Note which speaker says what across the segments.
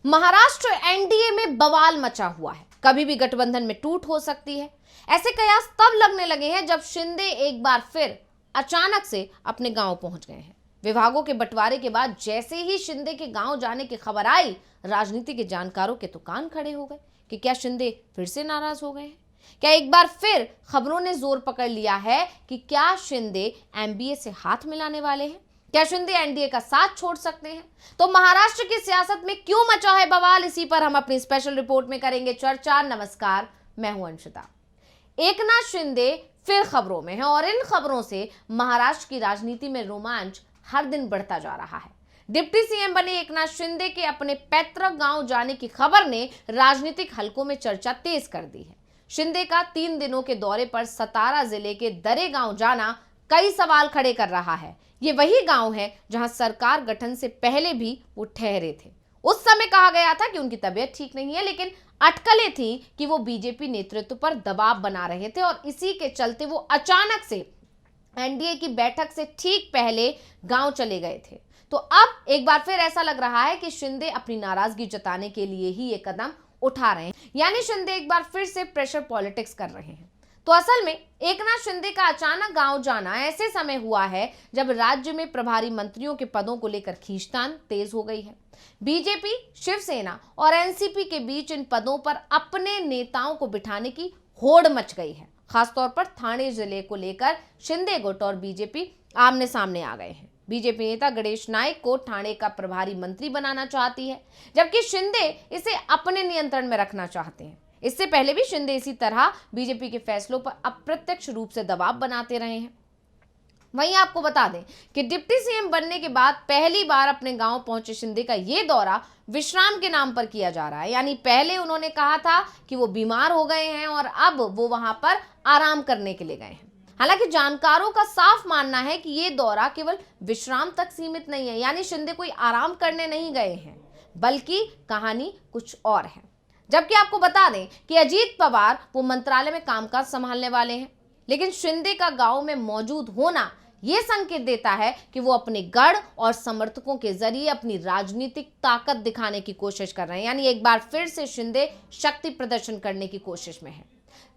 Speaker 1: Maharashtra NDA में बवाल मचा हुआ है। कभी भी गठबंधन में टूट हो सकती है। ऐसे कयास तब लगने लगे हैं जब शिंदे एक बार फिर अचानक से अपने गांव पहुंच गए हैं। विभागों के बंटवारे के बाद जैसे ही शिंदे के गांव जाने की खबर आई, राजनीति के जानकारों के तो कान खड़े हो गए कि क्या शिंदे फिर से नाराज हो गए हैं। क्या एक बार फिर खबरों ने जोर पकड़ लिया है कि क्या शिंदे एमबीए से हाथ मिलाने वाले हैं? क्या शिंदे एनडीए का साथ छोड़ सकते हैं? तो महाराष्ट्र की सियासत में क्यों मचा है बवाल, इसी पर हम अपनी स्पेशल रिपोर्ट में करेंगे चर्चा। नमस्कार, मैं हूं अंशिता। एकनाथ शिंदे फिर खबरों में हैं और इन खबरों से महाराष्ट्र की राजनीति में रोमांच हर दिन बढ़ता जा रहा है। डिप्टी सीएम बने एकनाथ शिंदे के अपने पैतृक गांव जाने की खबर ने राजनीतिक हलकों में चर्चा तेज कर दी है। शिंदे का 3 दिनों के दौरे पर सतारा जिले के दरे गांव जाना कई सवाल खड़े कर रहा है। ये वही गांव है जहां सरकार गठन से पहले भी वो ठहरे थे। उस समय कहा गया था कि उनकी तबीयत ठीक नहीं है, लेकिन अटकलें थी कि वो बीजेपी नेतृत्व पर दबाव बना रहे थे और इसी के चलते वो अचानक से एनडीए की बैठक से ठीक पहले गांव चले गए थे। तो अब एक बार फिर ऐसा लग रहा है कि शिंदे अपनी नाराजगी जताने के लिए ही ये कदम उठा रहे हैं, यानी शिंदे एक बार फिर से प्रेशर पॉलिटिक्स कर रहे हैं। तो असल में एकनाथ शिंदे का अचानक गांव जाना ऐसे समय हुआ है जब राज्य में प्रभारी मंत्रियों के पदों को लेकर खींचतान तेज हो गई है। बीजेपी, शिवसेना और एनसीपी के बीच इन पदों पर अपने नेताओं को बिठाने की होड़ मच गई है। खासतौर पर ठाणे जिले को लेकर शिंदे गुट और बीजेपी आमने सामने आ गए हैं। बीजेपी नेता गणेश नाइक को ठाणे का प्रभारी मंत्री बनाना चाहती है, जबकि शिंदे इसे अपने नियंत्रण में रखना चाहते हैं। इससे पहले भी शिंदे इसी तरह बीजेपी के फैसलों पर अप्रत्यक्ष रूप से दबाव बनाते रहे हैं। वहीं आपको बता दें कि डिप्टी सीएम बनने के बाद पहली बार अपने गांव पहुंचे शिंदे का ये दौरा विश्राम के नाम पर किया जा रहा है। यानी पहले उन्होंने कहा था कि वो बीमार हो गए हैं और अब वो वहां पर आराम करने के लिए गए हैं। हालांकि जानकारों का साफ मानना है कि ये दौरा केवल विश्राम तक सीमित नहीं है, यानी शिंदे कोई आराम करने नहीं गए हैं, बल्कि कहानी कुछ और है। जबकि आपको बता दें कि अजीत पवार वो मंत्रालय में कामकाज संभालने वाले हैं, लेकिन शिंदे का गांव में मौजूद होना यह संकेत देता है कि वो अपने गढ़ और समर्थकों के जरिए अपनी राजनीतिक ताकत दिखाने की कोशिश कर रहे हैं। यानी एक बार फिर से शिंदे शक्ति प्रदर्शन करने की कोशिश में है।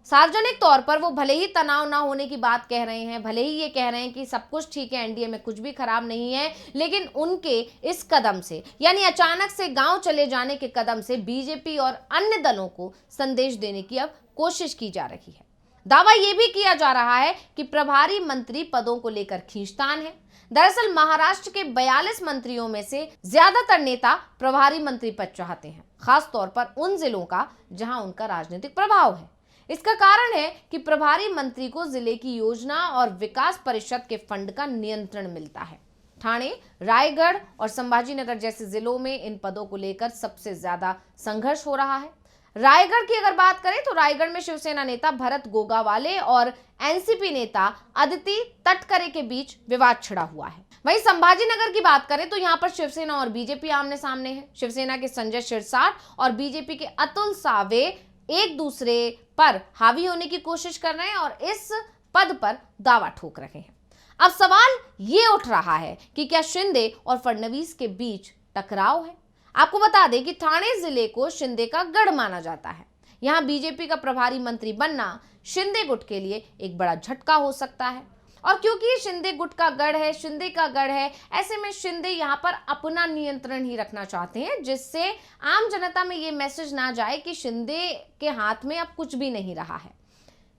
Speaker 1: सार्वजनिक तौर पर वो भले ही तनाव ना होने की बात कह रहे हैं, भले ही ये कह रहे हैं कि सब कुछ ठीक है, एनडीए में कुछ भी खराब नहीं है, लेकिन उनके इस कदम से, यानी अचानक से गांव चले जाने के कदम से बीजेपी और अन्य दलों को संदेश देने की अब कोशिश की जा रही है। दावा यह भी किया जा रहा है कि प्रभारी मंत्री पदों को लेकर खींचतान है। दरअसल महाराष्ट्र के 42 मंत्रियों में से ज्यादातर नेता प्रभारी मंत्री पद चाहते हैं, खासतौर पर उन जिलों का जहां उनका राजनीतिक प्रभाव है। इसका कारण है कि प्रभारी मंत्री को जिले की योजना और विकास परिषद के फंड का नियंत्रण मिलता है। ठाणे, रायगढ़ और संभाजीनगर जैसे जिलों में इन पदों को लेकर सबसे ज्यादा संघर्ष हो रहा है। रायगढ़ की अगर बात करें तो रायगढ़ में शिवसेना नेता भरत गोगावाले और एनसीपी नेता अदिति तटकरे के बीच विवाद छिड़ा हुआ है। वहीं संभाजीनगर की बात करें तो यहां पर शिवसेना और बीजेपी आमने सामने है। शिवसेना के संजय शिरसाट और बीजेपी के अतुल सावे एक दूसरे पर हावी होने की कोशिश कर रहे हैं और इस पद पर दावा ठोक रहे हैं। अब सवाल ये उठ रहा है कि क्या शिंदे और फडणवीस के बीच टकराव है? आपको बता दें कि ठाणे जिले को शिंदे का गढ़ माना जाता है। यहां बीजेपी का प्रभारी मंत्री बनना शिंदे गुट के लिए एक बड़ा झटका हो सकता है। और क्योंकि ये शिंदे गुट का गढ़ है, शिंदे का गढ़ है, ऐसे में शिंदे यहाँ पर अपना नियंत्रण ही रखना चाहते हैं, जिससे आम जनता में ये मैसेज ना जाए कि शिंदे के हाथ में अब कुछ भी नहीं रहा है।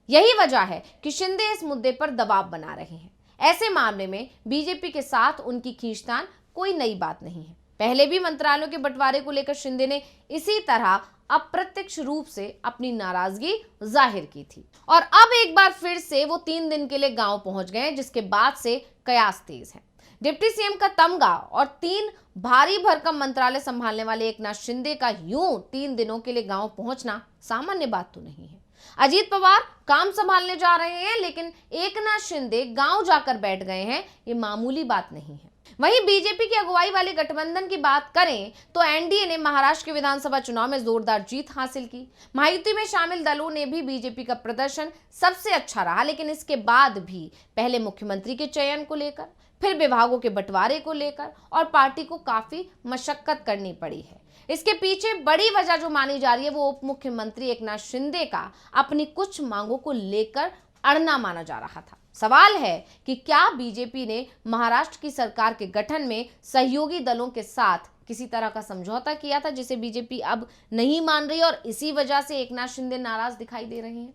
Speaker 1: यही वजह है कि शिंदे इस मुद्दे पर दबाव बना रहे हैं। ऐसे मामले में बीजेपी के साथ उनकी खींचतान कोई नई बात नहीं है। पहले भी मंत्रालयों के बंटवारे को लेकर शिंदे ने इसी तरह अप्रत्यक्ष रूप से अपनी नाराजगी जाहिर की थी और अब एक बार फिर से वो 3 दिन के लिए गांव पहुंच गए, जिसके बाद से कयास तेज है। डिप्टी सीएम का तमगा और 3 भारी भरकम मंत्रालय संभालने वाले एकनाथ शिंदे का यूं 3 दिनों के लिए गांव पहुंचना सामान्य बात तो नहीं है। अजीत पवार काम संभालने जा रहे हैं, लेकिन एकनाथ शिंदे गांव जाकर बैठ गए हैं, ये मामूली बात नहीं है। वहीं बीजेपी की अगुवाई वाले गठबंधन की बात करें तो एनडीए ने महाराष्ट्र के विधानसभा चुनाव में जोरदार जीत हासिल की। महायुति में शामिल दलों ने भी बीजेपी का प्रदर्शन सबसे अच्छा रहा, लेकिन इसके बाद भी पहले मुख्यमंत्री के चयन को लेकर, फिर विभागों के बंटवारे को लेकर और पार्टी को काफी मशक्कत करनी पड़ी है। इसके पीछे बड़ी वजह जो मानी जा रही है वो उप मुख्यमंत्री एकनाथ शिंदे का अपनी कुछ मांगों को लेकर अड़ना माना जा रहा था। सवाल है कि क्या बीजेपी ने महाराष्ट्र की सरकार के गठन में सहयोगी दलों के साथ किसी तरह का समझौता किया था, जिसे बीजेपी अब नहीं मान रही और इसी वजह से एकनाथ शिंदे नाराज दिखाई दे रहे हैं।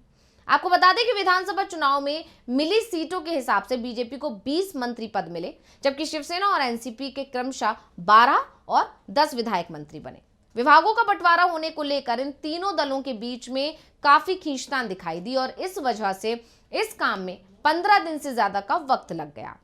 Speaker 1: आपको बता दें कि विधानसभा चुनाव में मिली सीटों के हिसाब से बीजेपी को 20 मंत्री पद मिले, जबकि शिवसेना और एनसीपी के क्रमशः 12 और 10 विधायक मंत्री बने। विभागों का बंटवारा होने को लेकर इन तीनों दलों के बीच में काफी खींचतान दिखाई दी और इस वजह से इस काम में 15 दिन से ज्यादा का वक्त लग गया।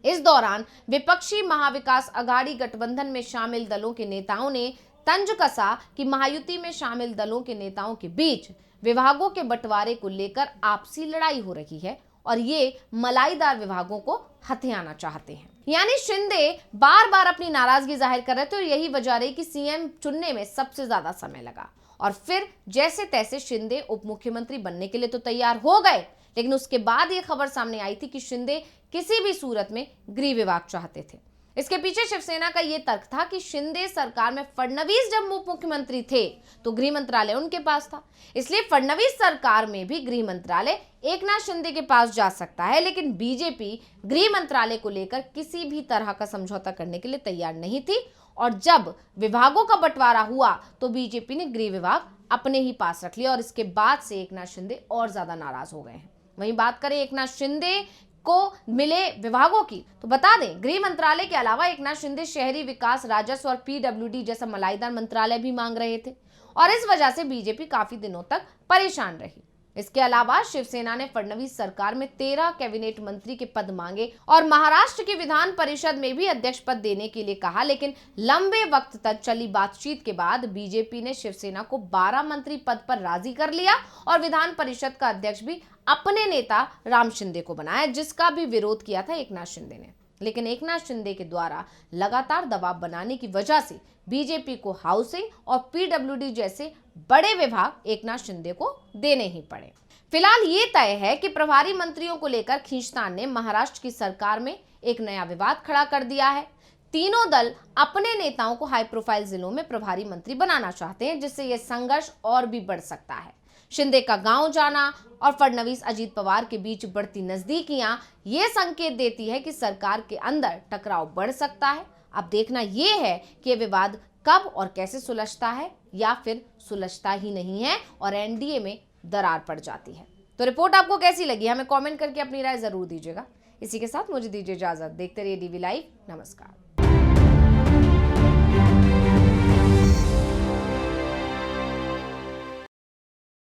Speaker 1: इस दौरान विपक्षी महाविकास अघाड़ी गठबंधन में शामिल दलों के नेताओं ने तंज कसा कि महायुति में शामिल दलों के नेताओं के बीच विभागों के बंटवारे को लेकर आपसी लड़ाई हो रही है और ये मलाईदार विभागों को हथियाना चाहते हैं। यानी शिंदे बार बार अपनी नाराजगी जाहिर कर रहे थे और यही वजह रही कि सीएम चुनने में सबसे ज्यादा समय लगा और फिर जैसे तैसे शिंदे उप मुख्यमंत्री बनने के लिए तो तैयार हो गए, लेकिन उसके बाद यह खबर सामने आई थी कि शिंदे किसी भी सूरत में गृह विभाग चाहते थे। इसके पीछे शिवसेना का यह तर्क था कि शिंदे सरकार में फडणवीस जब उप मुख्यमंत्री थे तो गृह मंत्रालय उनके पास था, इसलिए फडणवीस सरकार में भी गृह मंत्रालय एकनाथ शिंदे के पास जा सकता है। लेकिन बीजेपी गृह मंत्रालय को लेकर किसी भी तरह का समझौता करने के लिए तैयार नहीं थी और जब विभागों का बंटवारा हुआ तो बीजेपी ने गृह विभाग अपने ही पास रख लिया और इसके बाद से एकनाथ शिंदे और ज्यादा नाराज हो गए हैं। वहीं बात करें एकनाथ शिंदे को मिले विभागों की, तो बता दें गृह मंत्रालय के अलावा एकनाथ शिंदे शहरी विकास, राजस्व और पीडब्ल्यूडी जैसा मलाईदार मंत्रालय भी मांग रहे थे और इस वजह से बीजेपी काफी दिनों तक परेशान रही। इसके अलावा शिवसेना ने फडणवीस सरकार में 13 कैबिनेट मंत्री के पद मांगे और महाराष्ट्र की विधान परिषद में भी अध्यक्ष पद देने के लिए कहा, लेकिन लंबे वक्त तक चली बातचीत के बाद बीजेपी ने शिवसेना को 12 मंत्री पद पर राजी कर लिया और विधान परिषद का अध्यक्ष भी अपने नेता राम शिंदे को बनाया, जिसका भी विरोध किया था एकनाथ शिंदे ने। लेकिन एकनाथ शिंदे के द्वारा लगातार दबाव बनाने की वजह से बीजेपी को हाउसिंग और पीडब्ल्यूडी जैसे बड़े विभाग एकनाथ शिंदे को देने ही पड़े। फिलहाल ये तय है कि प्रभारी मंत्रियों को लेकर खींचतान ने महाराष्ट्र की सरकार में एक नया विवाद खड़ा कर दिया है। तीनों दल अपने नेताओं को हाई प्रोफाइल जिलों में प्रभारी मंत्री बनाना चाहते हैं, जिससे यह संघर्ष और भी बढ़ सकता है। शिंदे का गांव जाना और फडणवीस अजीत पवार के बीच बढ़ती नजदीकियां ये संकेत देती है कि सरकार के अंदर टकराव बढ़ सकता है। अब देखना यह है कि यह विवाद कब और कैसे सुलझता है या फिर सुलझता ही नहीं है और एनडीए में दरार पड़ जाती है। तो रिपोर्ट आपको कैसी लगी हमें कमेंट करके अपनी राय जरूर दीजिएगा। इसी के साथ मुझे दीजिए इजाजत। देखते रहिए डीवी लाइव। नमस्कार।